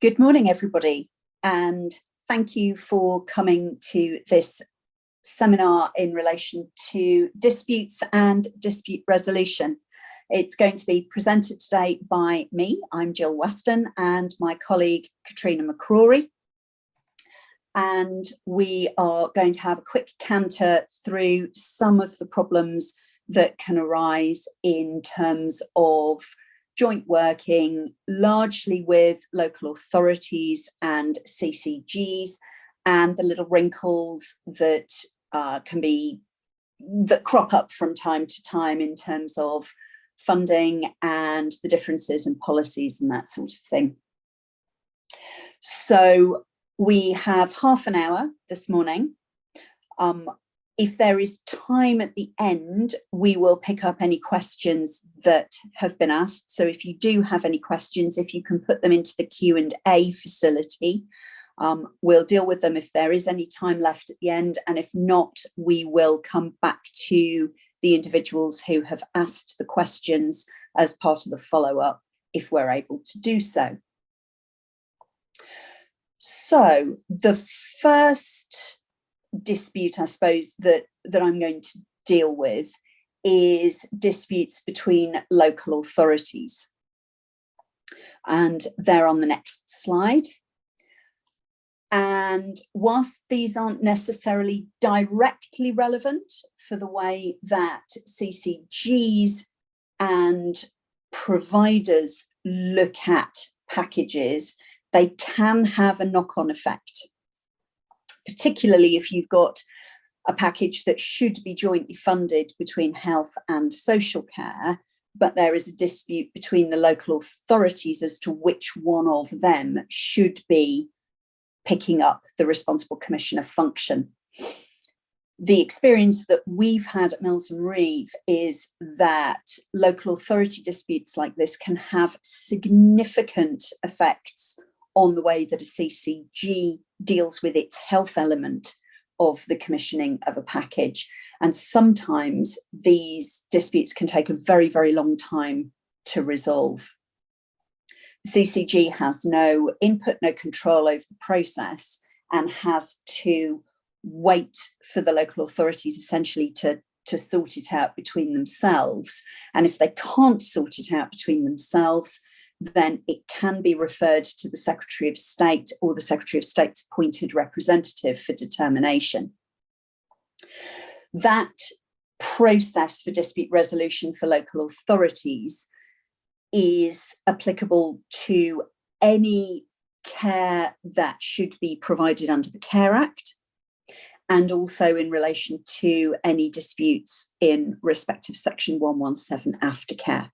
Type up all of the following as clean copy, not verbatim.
Good morning, everybody, and thank you for coming to this seminar in relation to disputes and dispute resolution. It's going to be presented today by me. I'm Jill Weston, and my colleague Katrina McCrory. And we are going to have a quick canter through some of the problems that can arise in terms of joint working, largely with local authorities and CCGs, and the little wrinkles that crop up from time to time in terms of funding and the differences in policies and that sort of thing. So we have half an hour this morning. If there is time at the end, we will pick up any questions that have been asked. So if you do have any questions, if you can put them into the Q&A facility, we'll deal with them if there is any time left at the end. And if not, we will come back to the individuals who have asked the questions as part of the follow-up, if we're able to do so. So the first dispute, I suppose, that I'm going to deal with is disputes between local authorities. And they're on the next slide. And whilst these aren't necessarily directly relevant for the way that CCGs and providers look at packages, they can have a knock-on effect, particularly if you've got a package that should be jointly funded between health and social care, but there is a dispute between the local authorities as to which one of them should be picking up the responsible commissioner function. The experience that we've had at Mills Reeve is that local authority disputes like this can have significant effects on the way that a CCG deals with its health element of the commissioning of a package. And sometimes these disputes can take a very, very long time to resolve. The CCG has no input, no control over the process, and has to wait for the local authorities essentially to sort it out between themselves. And if they can't sort it out between themselves, then it can be referred to the Secretary of State or the Secretary of State's appointed representative for determination. That process for dispute resolution for local authorities is applicable to any care that should be provided under the Care Act, and also in relation to any disputes in respect of Section 117 aftercare.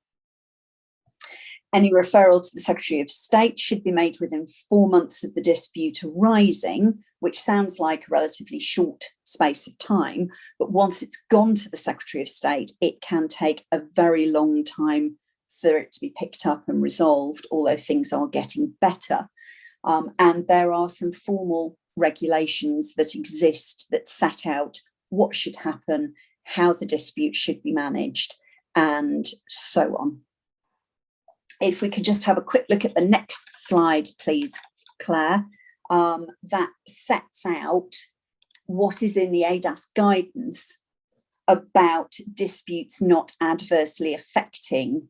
Any referral to the Secretary of State should be made within 4 months of the dispute arising, which sounds like a relatively short space of time, but once it's gone to the Secretary of State, it can take a very long time for it to be picked up and resolved, although things are getting better. And there are some formal regulations that exist that set out what should happen, how the dispute should be managed, and so on. If we could just have a quick look at the next slide, please, Claire. That sets out what is in the ADAS guidance about disputes not adversely affecting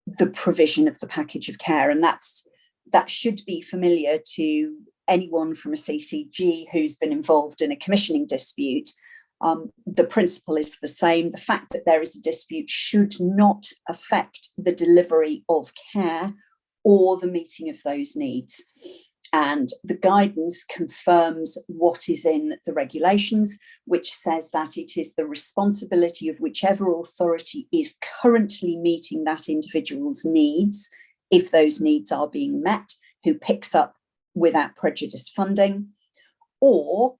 the provision of the package of care. And that should be familiar to anyone from a CCG who's been involved in a commissioning dispute. The principle is the same. The fact that there is a dispute should not affect the delivery of care or the meeting of those needs. And the guidance confirms what is in the regulations, which says that it is the responsibility of whichever authority is currently meeting that individual's needs, if those needs are being met, who picks up without prejudice funding, or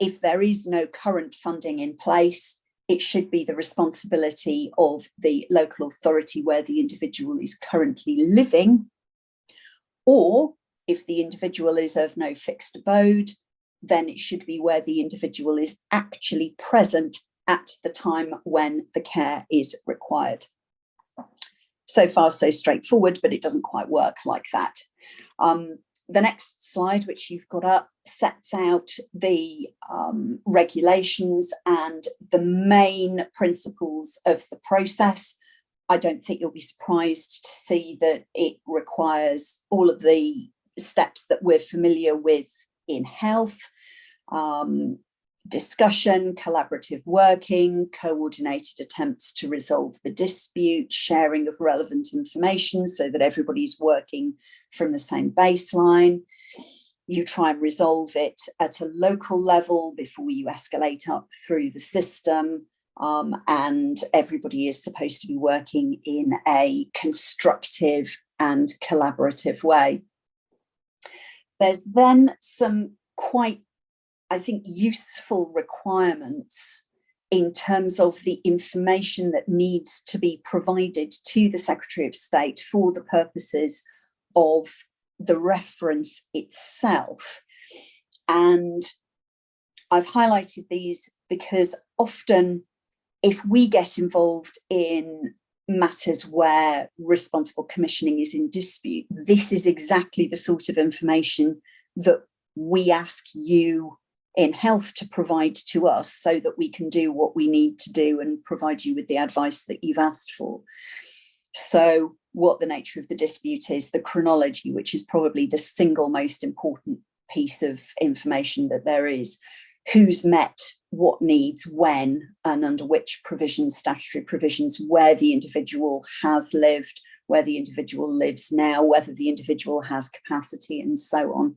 if there is no current funding in place, it should be the responsibility of the local authority where the individual is currently living, or if the individual is of no fixed abode, then it should be where the individual is actually present at the time when the care is required. So far, so straightforward, but it doesn't quite work like that. The next slide, which you've got up, sets out the regulations and the main principles of the process. I don't think you'll be surprised to see that it requires all of the steps that we're familiar with in health: discussion, collaborative working, coordinated attempts to resolve the dispute, sharing of relevant information so that everybody's working from the same baseline. You try and resolve it at a local level before you escalate up through the system, and everybody is supposed to be working in a constructive and collaborative way. There's then some quite, I think, useful requirements in terms of the information that needs to be provided to the Secretary of State for the purposes of the reference itself. And I've highlighted these because often, if we get involved in matters where responsible commissioning is in dispute, this is exactly the sort of information that we ask you in health to provide to us so that we can do what we need to do and provide you with the advice that you've asked for. So what the nature of the dispute is, the chronology, which is probably the single most important piece of information that there is, who's met what needs when and under which provisions, statutory provisions, where the individual has lived, where the individual lives now, whether the individual has capacity, and so on.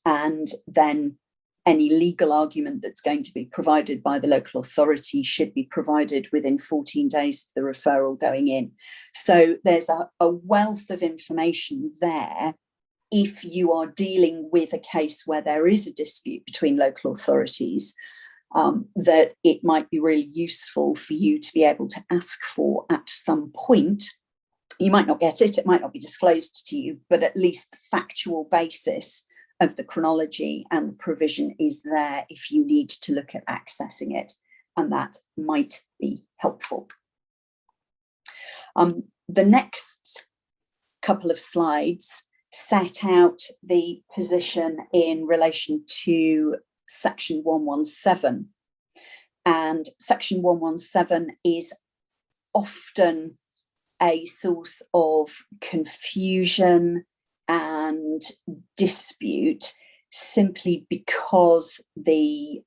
And then any legal argument that's going to be provided by the local authority should be provided within 14 days of the referral going in. So there's a wealth of information there if you are dealing with a case where there is a dispute between local authorities, that it might be really useful for you to be able to ask for at some point. You might not get it, it might not be disclosed to you, but at least the factual basis of the chronology and the provision is there if you need to look at accessing it, and that might be helpful. The next couple of slides set out the position in relation to Section 117. And Section 117 is often a source of confusion and dispute simply because the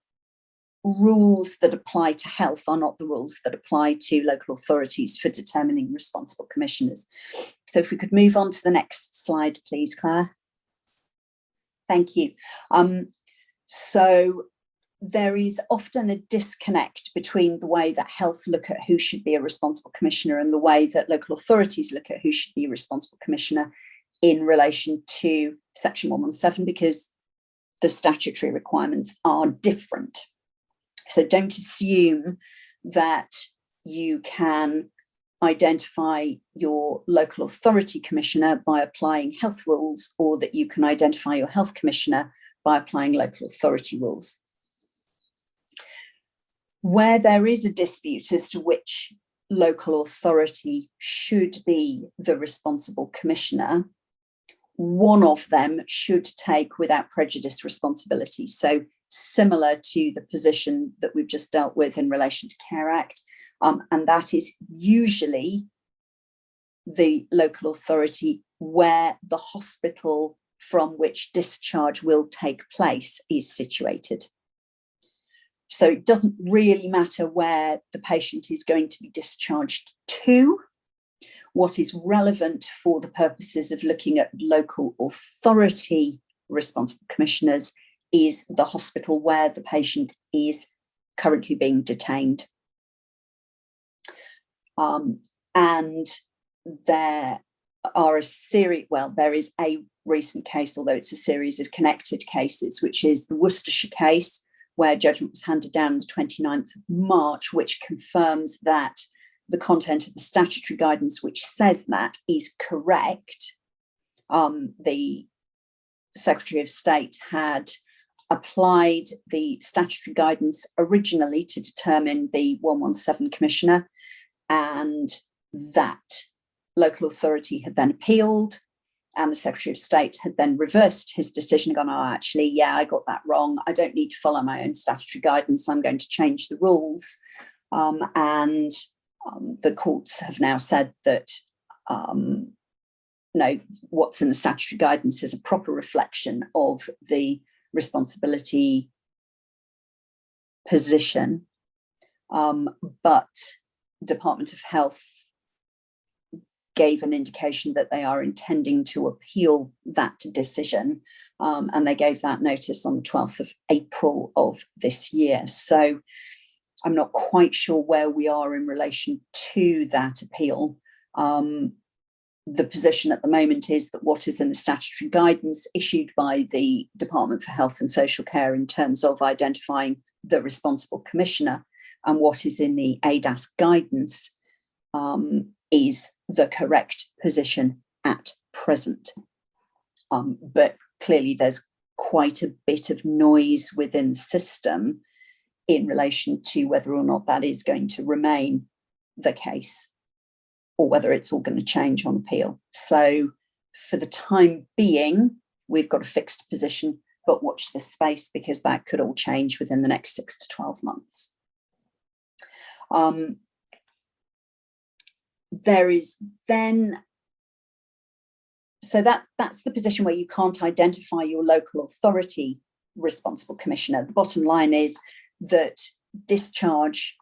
rules that apply to health are not the rules that apply to local authorities for determining responsible commissioners. So if we could move on to the next slide, please, Claire. Thank you. So there is often a disconnect between the way that health look at who should be a responsible commissioner and the way that local authorities look at who should be a responsible commissioner in relation to Section 117, because the statutory requirements are different. So don't assume that you can identify your local authority commissioner by applying health rules, or that you can identify your health commissioner by applying local authority rules. Where there is a dispute as to which local authority should be the responsible commissioner, one of them should take without prejudice responsibility. So similar to the position that we've just dealt with in relation to Care Act, and that is usually the local authority where the hospital from which discharge will take place is situated. So it doesn't really matter where the patient is going to be discharged to. What is relevant for the purposes of looking at local authority responsible commissioners is the hospital where the patient is currently being detained. And there are a series, well, there is a recent case, although it's a series of connected cases, which is the Worcestershire case, where judgment was handed down on the 29th of March, which confirms that the content of the statutory guidance which says that is correct. The Secretary of State had applied the statutory guidance originally to determine the 117 commissioner, and that local authority had then appealed, And the Secretary of State had then reversed his decision and gone, oh, actually, yeah, I got that wrong. I don't need to follow my own statutory guidance. I'm going to change the rules. And the courts have now said that no, what's in the statutory guidance is a proper reflection of the responsibility position. But Department of Health gave an indication that they are intending to appeal that decision, and they gave that notice on the 12th of April of this year. So I'm not quite sure where we are in relation to that appeal. The position at the moment is that what is in the statutory guidance issued by the Department for Health and Social Care in terms of identifying the responsible commissioner, and what is in the ADAS guidance is the correct position at present. But clearly there's quite a bit of noise within the system in relation to whether or not that is going to remain the case, or whether it's all going to change on appeal. So for the time being, we've got a fixed position, but watch this space, because that could all change within the next 6 to 12 months. There is then, so that's the position where you can't identify your local authority responsible commissioner. The bottom line is that discharge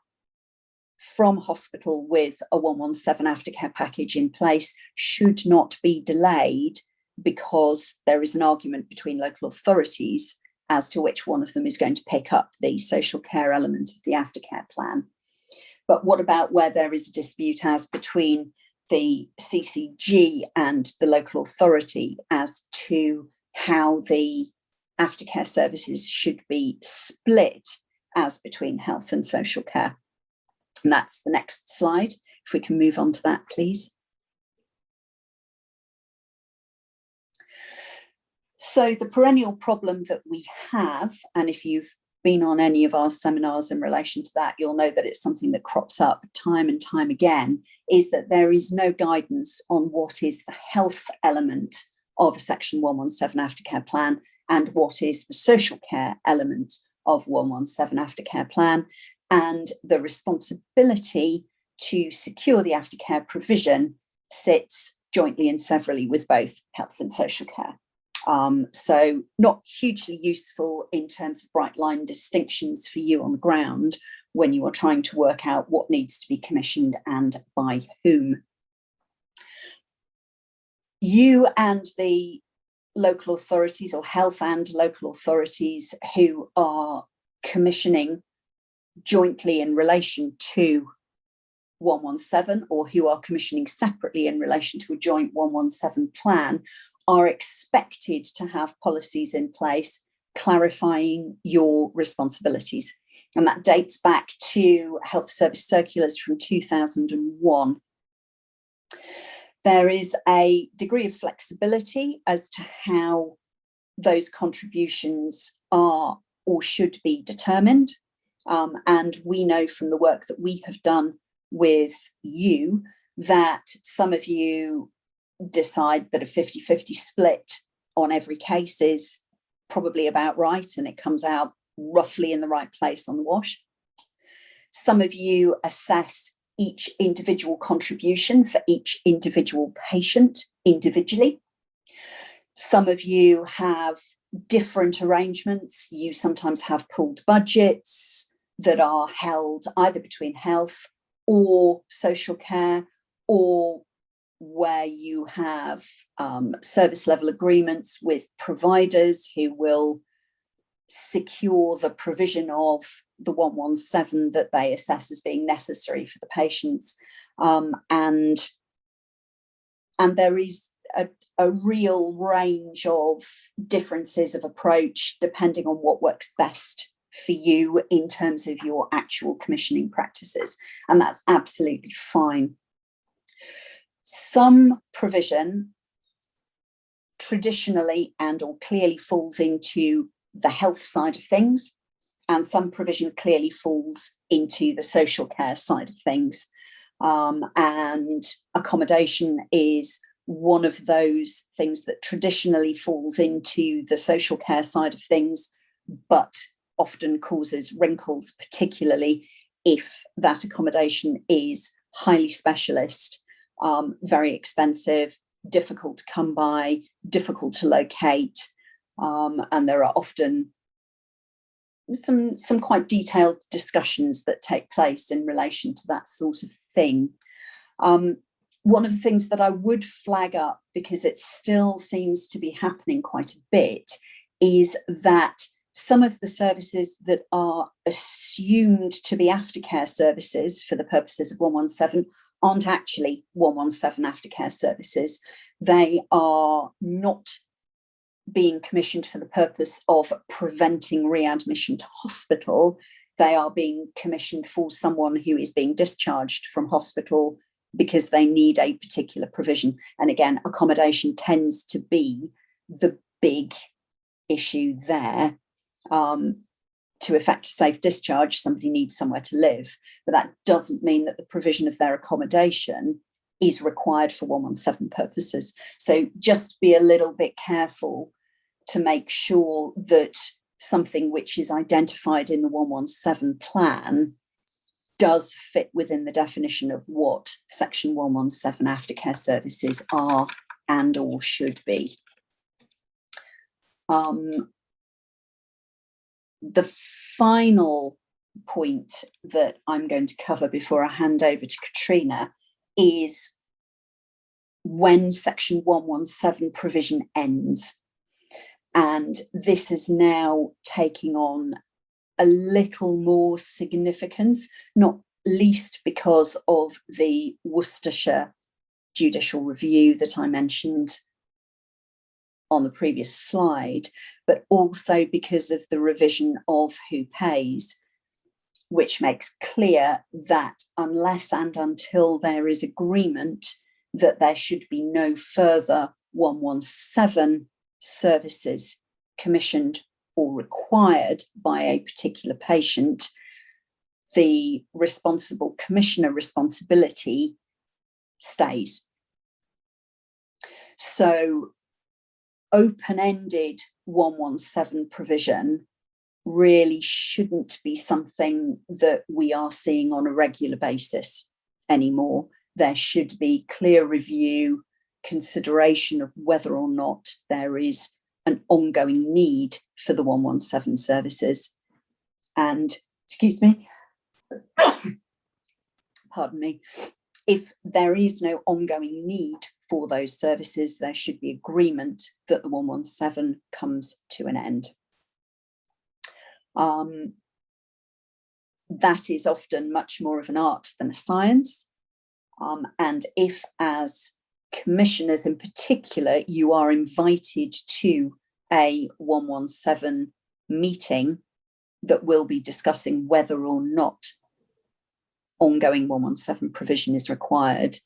from hospital with a 117 aftercare package in place should not be delayed because there is an argument between local authorities as to which one of them is going to pick up the social care element of the aftercare plan. But what about where there is a dispute as between the CCG and the local authority as to how the aftercare services should be split as between health and social care? And that's the next slide. If we can move on to that, please. So the perennial problem that we have, and if you've been on any of our seminars in relation to that, you'll know that it's something that crops up time and time again, is that there is no guidance on what is the health element of a Section 117 aftercare plan and what is the social care element of 117 aftercare plan, and the responsibility to secure the aftercare provision sits jointly and severally with both health and social care. So not hugely useful in terms of bright line distinctions for you on the ground when you are trying to work out what needs to be commissioned and by whom. You and the local authorities, or health and local authorities, who are commissioning jointly in relation to 117, or who are commissioning separately in relation to a joint 117 plan, are expected to have policies in place clarifying your responsibilities. And that dates back to Health Service Circulars from 2001. There is a degree of flexibility as to how those contributions are or should be determined. And we know from the work that we have done with you that some of you decide that a 50-50 split on every case is probably about right, and it comes out roughly in the right place on the wash. Some of you assess each individual contribution for each individual patient individually. Some of you have different arrangements. You sometimes have pooled budgets that are held either between health or social care, or where you have service level agreements with providers who will secure the provision of the 117 that they assess as being necessary for the patients. And there is a real range of differences of approach depending on what works best for you in terms of your actual commissioning practices. And that's absolutely fine. Some provision traditionally and or clearly falls into the health side of things, and some provision clearly falls into the social care side of things. And accommodation is one of those things that traditionally falls into the social care side of things, but often causes wrinkles, particularly if that accommodation is highly specialist, very expensive, difficult to come by, difficult to locate, and there are often some quite detailed discussions that take place in relation to that sort of thing. One of the things that I would flag up, because it still seems to be happening quite a bit, is that some of the services that are assumed to be aftercare services for the purposes of 117 aren't actually 117 aftercare services. They are not being commissioned for the purpose of preventing readmission to hospital. They are being commissioned for someone who is being discharged from hospital because they need a particular provision. And again, accommodation tends to be the big issue there. To effect a safe discharge, somebody needs somewhere to live, but that doesn't mean that the provision of their accommodation is required for 117 purposes. So just be a little bit careful to make sure that something which is identified in the 117 plan does fit within the definition of what Section 117 aftercare services are and or should be. The final point that I'm going to cover before I hand over to Katrina is when Section 117 provision ends. And this is now taking on a little more significance, not least because of the Worcestershire Judicial Review that I mentioned on the previous slide, but also because of the revision of who pays, which makes clear that unless and until there is agreement that there should be no further 117 services commissioned or required by a particular patient, the responsible commissioner responsibility stays. So open-ended 117 provision really shouldn't be something that we are seeing on a regular basis anymore. There should be clear review, consideration of whether or not there is an ongoing need for the 117 services. And, excuse me, pardon me, if there is no ongoing need for those services, there should be agreement that the 117 comes to an end. That is often much more of an art than a science. And if, as commissioners in particular, you are invited to a 117 meeting that will be discussing whether or not ongoing 117 provision is required,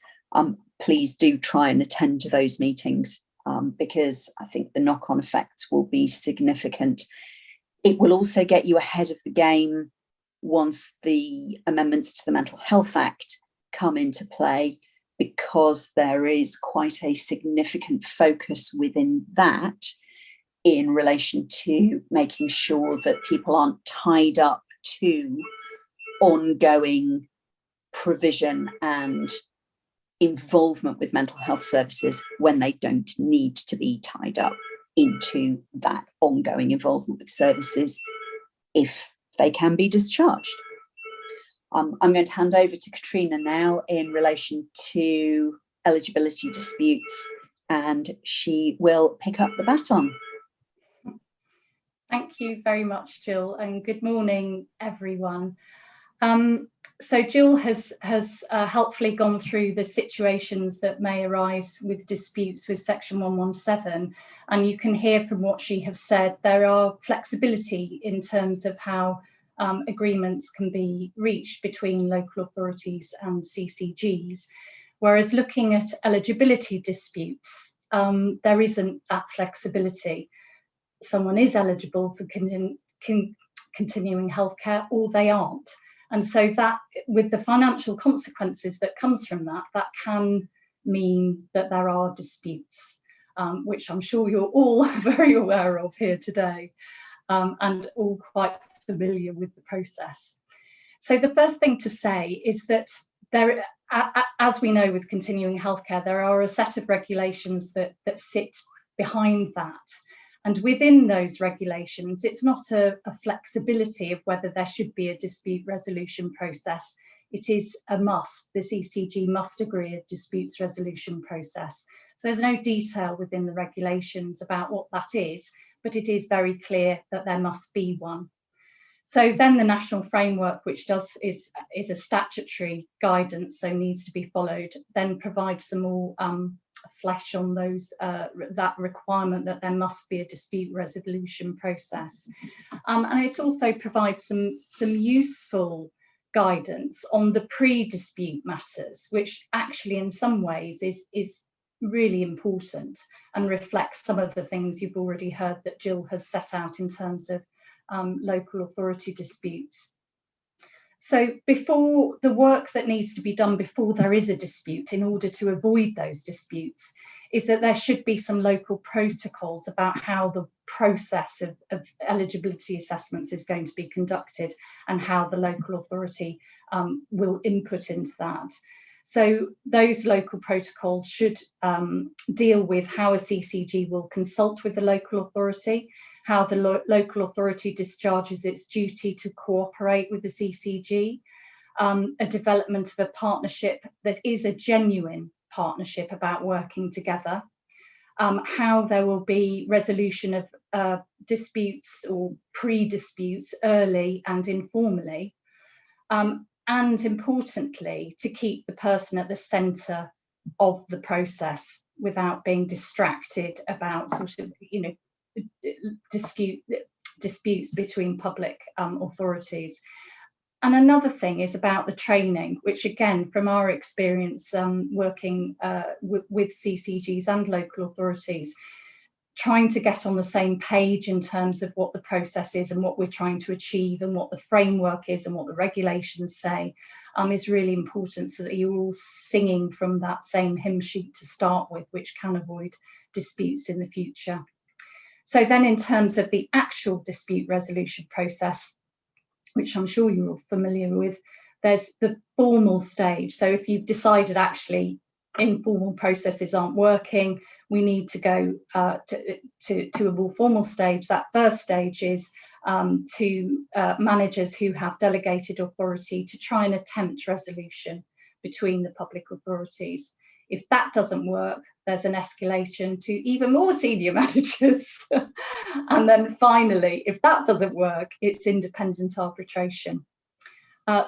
please do try and attend to those meetings, because I think the knock-on effects will be significant. It will also get you ahead of the game once the amendments to the Mental Health Act come into play, because there is quite a significant focus within that in relation to making sure that people aren't tied up to ongoing provision and involvement with mental health services when they don't need to be tied up into that ongoing involvement with services if they can be discharged. I'm going to hand over to Katrina now in relation to eligibility disputes, and she will pick up the baton. Thank you very much, Jill, and good morning, everyone. So Jill has helpfully gone through the situations that may arise with disputes with Section 117, and you can hear from what she has said, there are flexibility in terms of how agreements can be reached between local authorities and CCGs, whereas looking at eligibility disputes, there isn't that flexibility. Someone is eligible for continuing healthcare or they aren't. And so that, with the financial consequences that comes from that, that can mean that there are disputes, which I'm sure you're all very aware of here today, and all quite familiar with the process. So the first thing to say is that there, as we know with continuing healthcare, there are a set of regulations that sit behind that. And within those regulations, it's not a flexibility of whether there should be a dispute resolution process. It is a must. The CCG must agree a disputes resolution process. So there's no detail within the regulations about what that is, but it is very clear that there must be one. So then the national framework, which is a statutory guidance, so needs to be followed, then provides some more flesh on those that requirement that there must be a dispute resolution process, and it also provides some useful guidance on the pre-dispute matters, which actually in some ways is really important and reflects some of the things you've already heard that Jill has set out in terms of local authority disputes. So before the work that needs to be done before there is a dispute in order to avoid those disputes is that there should be some local protocols about how the process of eligibility assessments is going to be conducted and how the local authority will input into that. So those local protocols should deal with how a CCG will consult with the local authority, how the local authority discharges its duty to cooperate with the CCG, a development of a partnership that is a genuine partnership about working together, how there will be resolution of disputes or pre-disputes early and informally, and importantly, to keep the person at the centre of the process without being distracted about sort of, disputes between public authorities. And another thing is about the training, which again, from our experience working with CCGs and local authorities, trying to get on the same page in terms of what the process is and what we're trying to achieve and what the framework is and what the regulations say is really important, so that you're all singing from that same hymn sheet to start with, which can avoid disputes in the future. So then in terms of the actual dispute resolution process, which I'm sure you're all familiar with, there's the formal stage. So if you've decided actually informal processes aren't working, we need to go to a more formal stage. That first stage is to managers who have delegated authority to try and attempt resolution between the public authorities. If that doesn't work, there's an escalation to even more senior managers. And then finally, if that doesn't work, it's independent arbitration.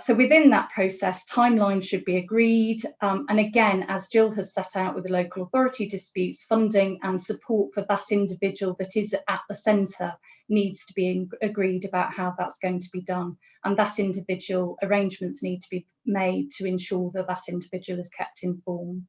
So within that process, timelines should be agreed. And again, as Jill has set out with the local authority disputes, funding and support for that individual that is at the centre needs to be agreed about how that's going to be done. And that individual arrangements need to be made to ensure that that individual is kept informed.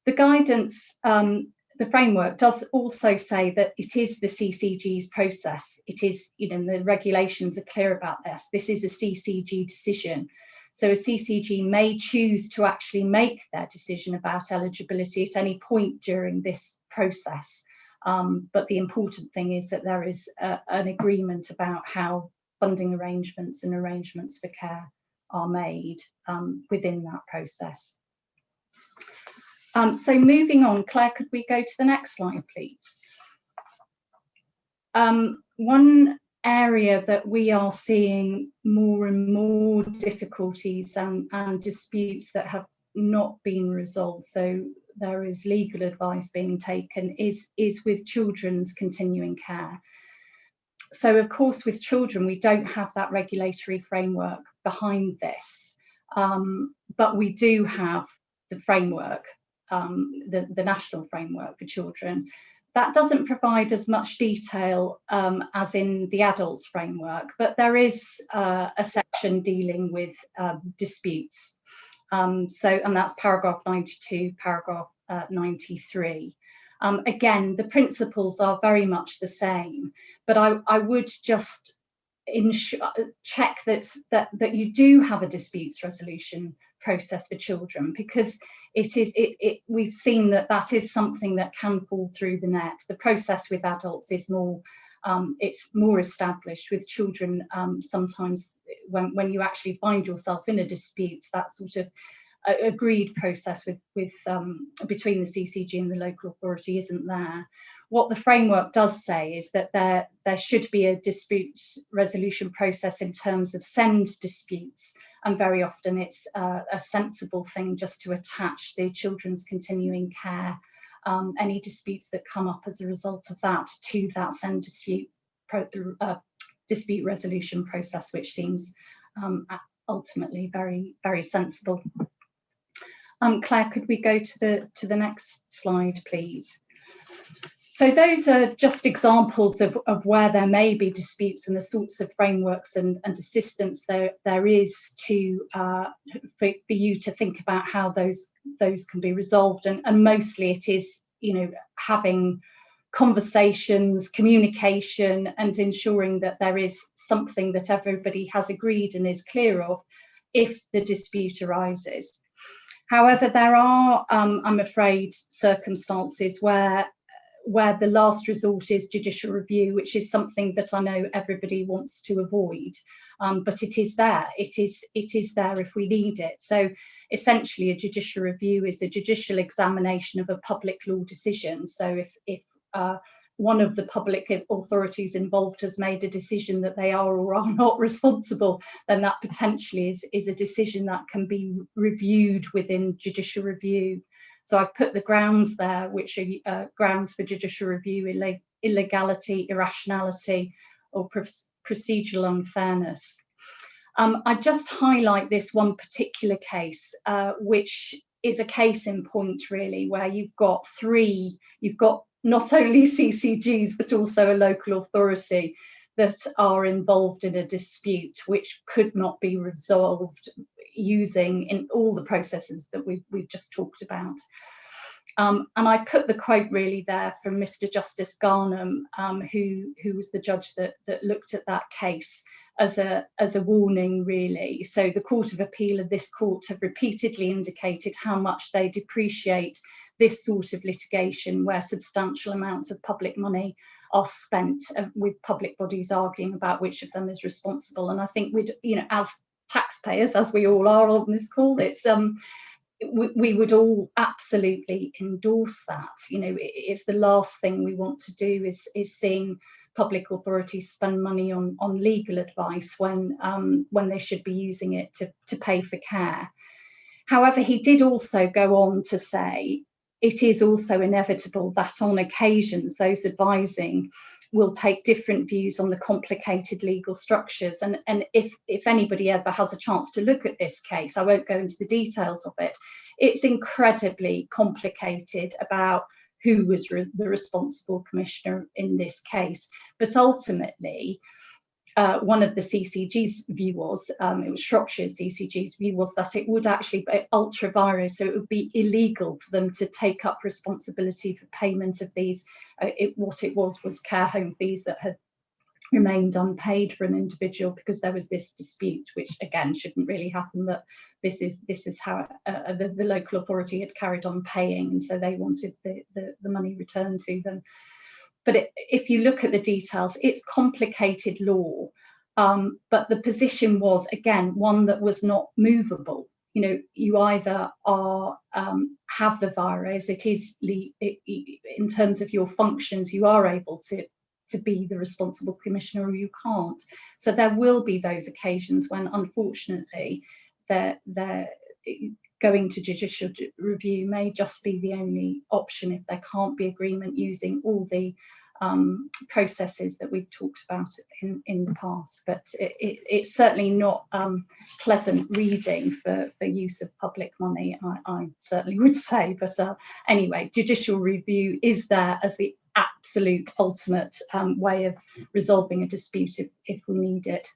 The guidance, the framework does also say that it is the CCG's process. It is, the regulations are clear about this. This is a CCG decision. So a CCG may choose to actually make their decision about eligibility at any point during this process. But the important thing is that there is an agreement about how funding arrangements and arrangements for care are made within that process. So moving on, Claire, could we go to the next slide, please? One area that we are seeing more and more difficulties and disputes that have not been resolved, so there is legal advice being taken, is with children's continuing care. So of course with children we don't have that regulatory framework behind this, but we do have the framework, the national framework for children. That doesn't provide as much detail as in the adults framework, but there is a section dealing with disputes. And that's paragraph 92, paragraph 93. Again, the principles are very much the same, but I would just check that you do have a disputes resolution process for children, because we've seen that is something that can fall through the net. The process with adults is more, it's more established. With children, sometimes when you actually find yourself in a dispute, that sort of agreed process between the CCG and the local authority isn't there. What the framework does say is that there should be a dispute resolution process in terms of send disputes, and very often it's a sensible thing just to attach the children's continuing care, any disputes that come up as a result of that, to that send dispute resolution process, which seems ultimately very, very sensible. Claire, could we go to the next slide, please? So those are just examples of where there may be disputes and the sorts of frameworks and assistance there is to for you to think about how those can be resolved. And mostly it is, you know, having conversations, communication, and ensuring that there is something that everybody has agreed and is clear of if the dispute arises. However, there are, I'm afraid, circumstances where the last resort is judicial review, which is something that I know everybody wants to avoid, but it is there. It is there if we need it. So essentially, a judicial review is a judicial examination of a public law decision. So if one of the public authorities involved has made a decision that they are or are not responsible, then that potentially is a decision that can be reviewed within judicial review. So I've put the grounds there, which are grounds for judicial review: illegality, irrationality, or procedural unfairness. I just highlight this one particular case, which is a case in point, really, where you've got not only CCGs, but also a local authority that are involved in a dispute which could not be resolved using in all the processes that we've just talked about. And I put the quote really there from Mr. Justice Garnham, who was the judge that looked at that case, as a warning, really. So the Court of Appeal and this court have repeatedly indicated how much they depreciate this sort of litigation, where substantial amounts of public money are spent with public bodies arguing about which of them is responsible. And I think we'd, you know, as taxpayers, as we all are on this call, it's we would all absolutely endorse that. You know, it's the last thing we want to do is seeing public authorities spend money on legal advice when they should be using it to pay for care. However, he did also go on to say it is also inevitable that on occasions those advising will take different views on the complicated legal structures. And if anybody ever has a chance to look at this case, I won't go into the details of it, it's incredibly complicated about who was the responsible commissioner in this case. But ultimately, one of the CCG's view was, it was Shropshire's CCG's view was that it would actually be ultra vires, so it would be illegal for them to take up responsibility for payment of these. What it was care home fees that had remained unpaid for an individual because there was this dispute, which again shouldn't really happen. That this is how the local authority had carried on paying, and so they wanted the money returned to them. But if you look at the details, it's complicated law, but the position was, again, one that was not movable. You know, you either are have the vires, it is in terms of your functions, you are able to be the responsible commissioner, or you can't. So there will be those occasions when, unfortunately, they're going to judicial review may just be the only option if there can't be agreement using all the processes that we've talked about in the past. But it's certainly not pleasant reading for use of public money, I certainly would say. But anyway, judicial review is there as the absolute ultimate way of resolving a dispute if we need it.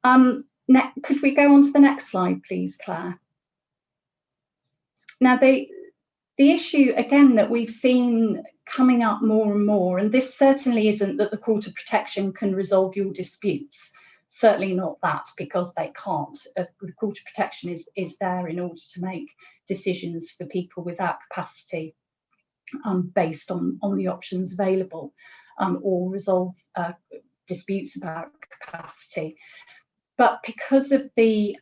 Could we go on to the next slide, please, Claire? Now, the issue, again, that we've seen coming up more and more, and this certainly isn't that the Court of Protection can resolve your disputes, certainly not that, because they can't. The Court of Protection is there in order to make decisions for people without capacity based on the options available, or resolve disputes about capacity. But because of the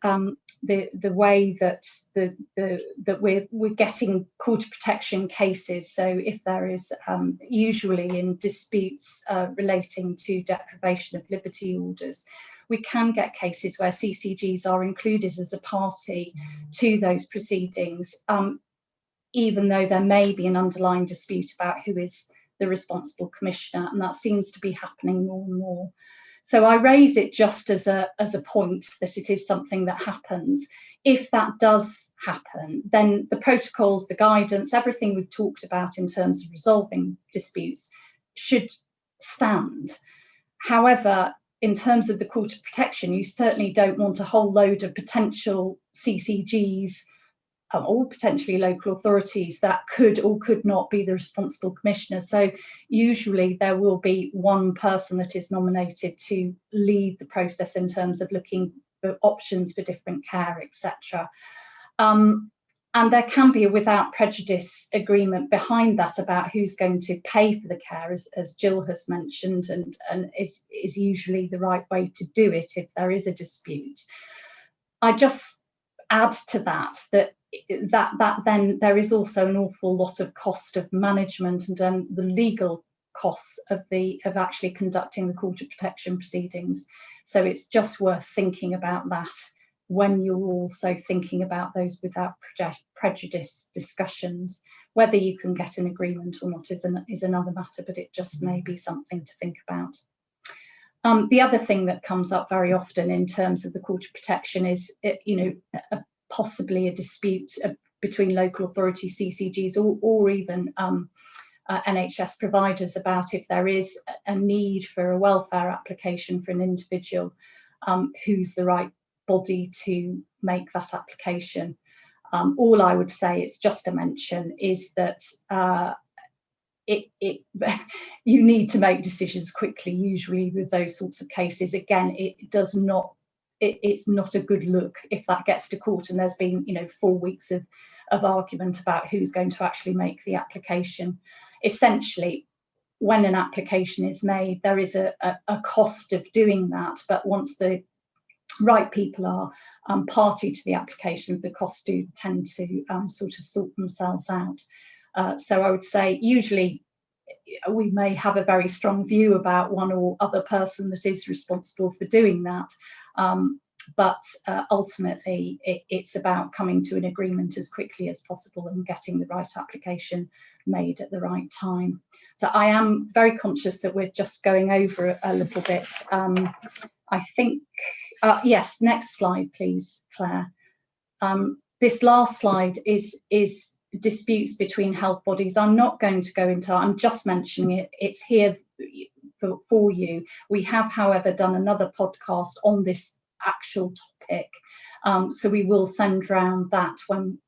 way that that we're getting quarter protection cases, so if there is usually in disputes relating to deprivation of liberty orders, we can get cases where CCGs are included as a party to those proceedings, even though there may be an underlying dispute about who is the responsible commissioner, and that seems to be happening more and more. So I raise it just as a point that it is something that happens. If that does happen, then the protocols, the guidance, everything we've talked about in terms of resolving disputes should stand. However, in terms of the Court of Protection, you certainly don't want a whole load of potential CCGs or potentially local authorities that could or could not be the responsible commissioner. So usually there will be one person that is nominated to lead the process in terms of looking for options for different care, etc. And there can be a without prejudice agreement behind that about who's going to pay for the care, as Jill has mentioned, and is usually the right way to do it if there is a dispute. I just add to that then there is also an awful lot of cost of management and the legal costs of actually conducting the Court of Protection proceedings. So it's just worth thinking about that when you're also thinking about those without prejudice discussions. Whether you can get an agreement or not is another matter, but it just may be something to think about. The other thing that comes up very often in terms of the Court of Protection is, possibly a dispute between local authority CCGs or even NHS providers about if there is a need for a welfare application for an individual, who's the right body to make that application. All I would say, it's just a mention, is that you need to make decisions quickly, usually with those sorts of cases. Again, it's not a good look if that gets to court and there's been 4 weeks of argument about who's going to actually make the application. Essentially, when an application is made, there is a cost of doing that, but once the right people are party to the application, the costs do tend to sort themselves out. So I would say usually we may have a very strong view about one or other person that is responsible for doing that, but ultimately it's about coming to an agreement as quickly as possible and getting the right application made at the right time. So I am very conscious that we're just going over a little bit. I think, yes, next slide please, Claire. This last slide is disputes between health bodies. I'm not going to go into, I'm just mentioning it, it's here for you. We have, however, done another podcast on this actual topic, so we will send round that when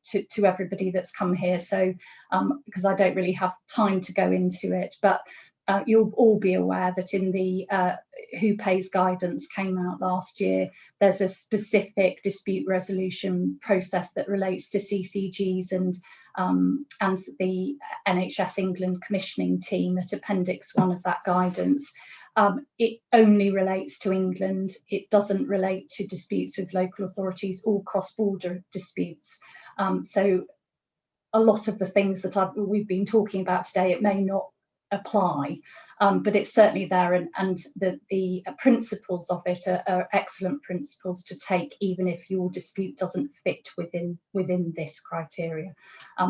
to everybody that's come here, so because I don't really have time to go into it, but you'll all be aware that in the Who Pays guidance came out last year, there's a specific dispute resolution process that relates to CCGs and the NHS England commissioning team at Appendix 1 of that guidance. It only relates to England. It doesn't relate to disputes with local authorities or cross-border disputes. So a lot of the things that we've been talking about today, it may not apply, but it's certainly there, and the principles of it are excellent principles to take, even if your dispute doesn't fit within this criteria.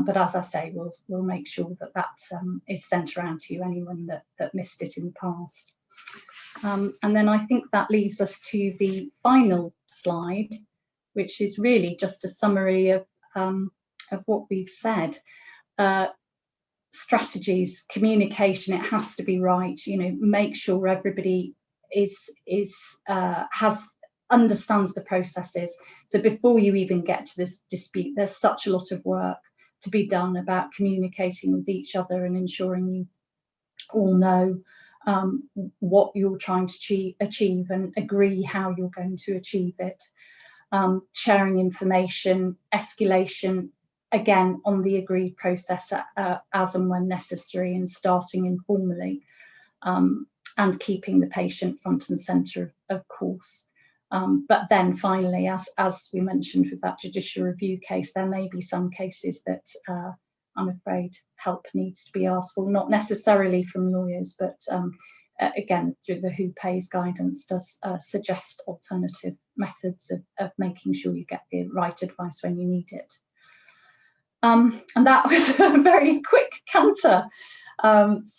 But as I say, we'll make sure that is sent around to you, anyone that missed it in the past. And then I think that leaves us to the final slide, which is really just a summary of what we've said. Strategies, communication, it has to be right, make sure everybody understands the processes. So before you even get to this dispute, there's such a lot of work to be done about communicating with each other and ensuring you all know what you're trying to achieve and agree how you're going to achieve it. sharing information, escalation, again, on the agreed process as and when necessary, and starting informally, and keeping the patient front and centre, of course. But then finally, as we mentioned with that judicial review case, there may be some cases that I'm afraid help needs to be asked for, not necessarily from lawyers, but again, through the Who Pays guidance does suggest alternative methods of making sure you get the right advice when you need it. And that was a very quick canter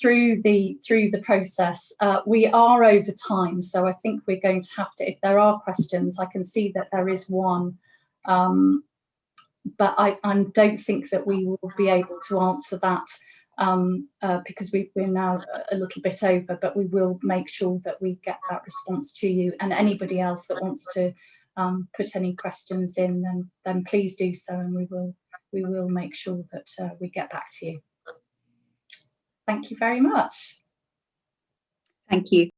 through the process. We are over time, so I think we're going to have to, if there are questions, I can see that there is one, but I don't think that we will be able to answer that because we're now a little bit over, but we will make sure that we get that response to you, and anybody else that wants to put any questions in, then please do so, and we will make sure that we get back to you. Thank you very much. Thank you.